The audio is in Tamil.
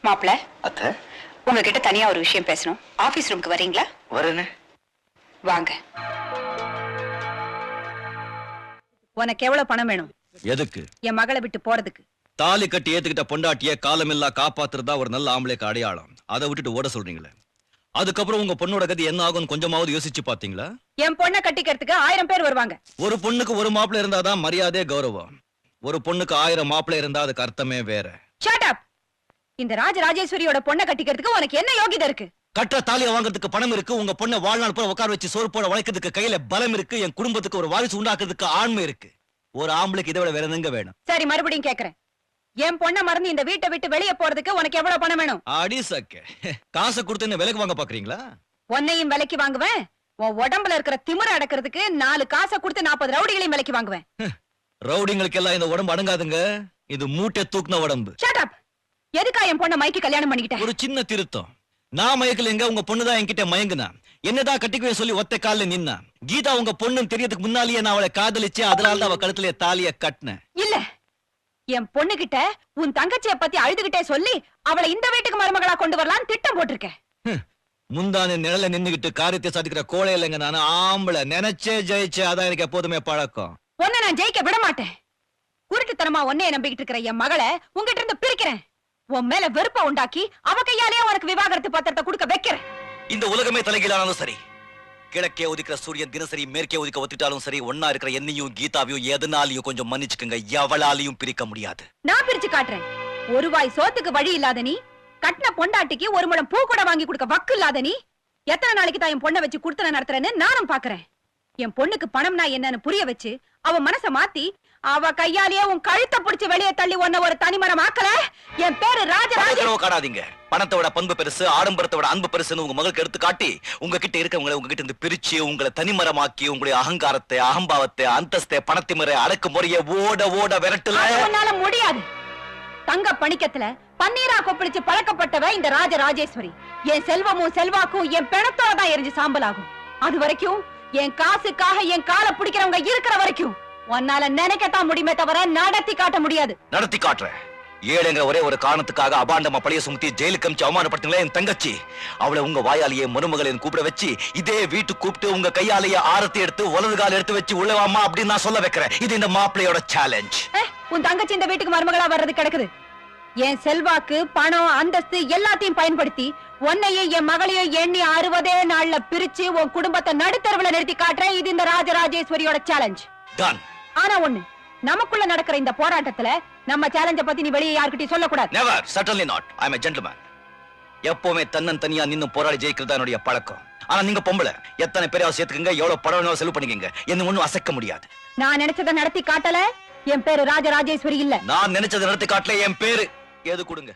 மாப்பிள, அத்தை, உங்ககிட்ட தனியா ஒரு விஷயம் பேசணும். ஆபீஸ் ரூமுக்கு வரீங்களா? வரேனே. வாங்க. உனக்கு எவ்வளவு பணம் வேணும்? எதுக்கு? என் மகளை விட்டு போறதுக்கு. தாலி கட்டி ஏத்துக்கிட்ட பொண்டாட்டிய காலமில்லா காப்பாத்துறதா ஒரு நல்ல ஆம்பளைக்கு அடையாளம். அதை விட்டுட்டு ஓட சொல்றீங்களே. அதுக்கப்புறம் உங்க பொண்ணோட கதி என்ன ஆகும் கொஞ்சமாவது யோசிச்சு பாத்தீங்களா? என் பொண்ணை கட்டிக்கிறதுக்கு 1000 பேர் வருவாங்க. ஒரு பொண்ணுக்கு ஒரு மாப்பிள்ளை இருந்தாதான் மரியாதை கௌரவம். ஒரு பொண்ணுக்கு 1000 மாப்பிள்ளை இருந்தா அதுக்கு அர்த்தமே வேற. Shut up. இந்த ராஜராஜேஸ்வரியோட பொண்ணை கட்டிக்கிறதுக்கு உனக்கு என்ன யோகிதை இருக்கு? கட்ட தாலியை வாங்குறதுக்கு பணம் இருக்கு. உங்க பொண்ணை வாழ்நாள் பூரா உட்கார வச்சு சோறு போட வளைக்கிறதுக்கு கையில பலம் இருக்கு. என் குடும்பத்துக்கு ஒரு வாரிசு உண்டாக்குறதுக்கு ஆண்மை இருக்கு. ஒரு ஆம்பளைக்கு இதை விட வேற என்னங்க வேணும்? சரி, மறுபடியும் கேக்குறேன். என் பொண்ணை மறந்து இந்த வீட்டை விட்டு வெளியே போறதுக்கு உனக்கு எவ்வளவு பணம் வேணும்? அடி சக்க, காசை கொடுத்து என்ன விலைக்கு வாங்க பாக்குறீங்களா? உன்னையும் விலைக்கு வாங்குவேன். உன் உடம்புல இருக்கிற திமிர அடக்கிறதுக்கு 4 காசை கொடுத்து 40 ரவுடிகளையும் விலைக்கு வாங்குவேன். ரவுடிங்களுக்கு எல்லாம் இந்த உடம்பு அடங்காதுங்க. இது மூட்டை தூக்குன உடம்பு. Shut up. எதுக்கா என் பொண்ணை மைக்கு கல்யாணம் பண்ணிக்கிட்ட? ஒரு சின்ன திருத்தம். நான் மயக்கலைங்க, உங்க பொண்ணுதான் என்கிட்ட மயங்குனா. என்னதான் கட்டிக்குவே சொல்லி ஒத்த கால்ல நின்னா. கீதா உங்க பொண்ணுன்னு தெரியறதுக்கு முன்னாலேயே நான் அவளை காதலிச்சேன். அதனாலதான் அவ கழுத்துல தாலிய கட்டினேன். இல்ல, என் பொண்ணு கிட்ட உன் தங்கச்சிய பத்தி அழுதுகிட்டே சொல்லி அவளை இந்த வீட்டுக்கு மருமகளா கொண்டு வரலான்னு திட்டம் போட்டிருக்கேன். முந்தான நிழல நின்னுகிட்டு காரியத்தை சாதிக்கிற கோழை இல்லைங்க. நான் ஆம்பளை. நினைச்சே ஜெயிச்சே, அதான் எனக்கு எப்போதுமே பழக்கம். உன்னை நான் ஜெயிக்க விட மாட்டேன். குருட்டுத்தனமா உன்னைய நம்பிக்கிட்டு இருக்கிற என் மகளை உங்ககிட்ட இருந்து பிரிக்கிறேன். உன் மேல வெறுப்ப உண்டாக்கி அவ கையாலேயே உனக்கு விவாகரத்து பத்திரத்தை கொடுக்க வைக்கிறேன். இந்த உலகமே தலைகீழானாலும் சரி, கிழக்கே உதிக்கிற சூரியன் தினசரி மேற்கே உதிக்க ஒத்துட்டாலும் சரி, ஒன்னா இருக்கிற என்னையும் கீதாவையும் எதனாலையும் கொஞ்சம் மன்னிச்சுக்கங்க. எவளாலையும் பிரிக்க முடியாது. நான் பிரிச்சு காட்டுறேன். ஒரு வாய் சோத்துக்கு வழி இல்லாத நீ, கட்டின பொண்டாட்டிக்கு ஒரு முழம் பூ கூட வாங்கி கொடுக்க வக்கு இல்லாத நீ, எத்தனை நாளைக்கு தான் என் பொண்ணை வச்சு குடுத்தன நடத்துறேன்னு நானும் பாக்குறேன். என் பொண்ணுக்கு பணம்னா என்னன்னு புரிய வச்சு அவ மனச மாத்தி அவ கையாலேயே உன் கழுத்தை பிடிச்சு வெளியே தள்ளி உன்ன ஒரு தனிமரம் ஆக்கல. என் பேரு ராஜராஜ. காடாதீங்க. பணத்தோட பண்பு பெருசு, ஆடம்பரத்தோட அன்பு பெருசுன்னு உங்க மகளுக்கு எடுத்து காட்டி உங்ககிட்ட இருக்கவங்களை உங்ககிட்ட இருந்து பிரிச்சு உங்களை தனிமரமாக்கி உங்களுடைய அகங்காரத்தை, அகம்பாவத்தை, அந்தஸ்தை, பணத்திமுறை, அடக்குமுறையை ஓட ஓட விரட்டல. உன்னால முடியாது. தங்க பணிக்கத்துல பன்னீரா கொப்பளிச்சு பழக்கப்பட்டவ இந்த ராஜராஜேஸ்வரி. என் செல்வமும் செல்வாக்கும் என் பிணத்தோட தான் எரிஞ்சு சாம்பலாகும். அது வரைக்கும் என் காசுக்காக என் காலை பிடிக்கிறவங்க இருக்கிற வரைக்கும் உன்னால நினைக்கத்தான் முடியுமே தவிர நடத்தி காட்ட முடியாது. நடத்தி காட்டுறேன். ஏழைங்கிற ஒரே ஒரு காரணத்துக்காக அபாண்டமா பழைய சுமத்தி ஜெயிலுக்கு அமிச்சு அவமானப்படுத்துங்களே என் தங்கச்சி. அவளை உங்க வாயாலேயே மருமகளின் கூப்பிட வச்சு இதே வீட்டு கூப்பிட்டு உங்க கையாலேயே ஆரத்தி எடுத்து வலது கால எடுத்து வச்சு உள்ளவாமா அப்படின்னு நான் சொல்ல வைக்கிறேன். இது இந்த மாப்பிள்ளையோட சேலஞ்ச். உன் தங்கச்சி இந்த வீட்டுக்கு மருமகளா வர்றது கிடக்குது. என் செல்வாக்கு, பணம், அந்தஸ்து எல்லாத்தையும் பயன்படுத்தி உன்னையும் என் மகளையும் எண்ணி 60 நாள்ல பிரிச்சு உன் குடும்பத்தை நடுத்தரவுல நிறுத்தி காட்டுறேன். இது இந்த ராஜராஜேஸ்வரியோட சேலஞ்ச். ஆனா ஒண்ணு, நமக்குள்ள நடக்கிற இந்த போராட்டத்துல நம்ம சேலஞ்ச பத்தி நீ வெளியே யார்கிட்டயும் சொல்லக்கூடாது. Never, certainly not. I am a gentleman. எப்பவுமே தன்னன் தனியா நின்னு போராடி ஜெயிக்கிறது என்னுடைய பழக்கம். ஆனா நீங்க பொம்பளை, எத்தனை பேரையாவது சேர்த்துக்கங்க, எவ்வளவு பணம் வேணாலும் செலவு பண்ணிக்கங்க, என்ன ஒண்ணும் அசைக்க முடியாது. நான் நினைச்சதை நடத்தி காட்டல. என் பேரு ராஜராஜேஸ்வரி இல்ல. நான் நினைச்சதை நடத்தி காட்டல. என் பேரு எது கொடுங்க.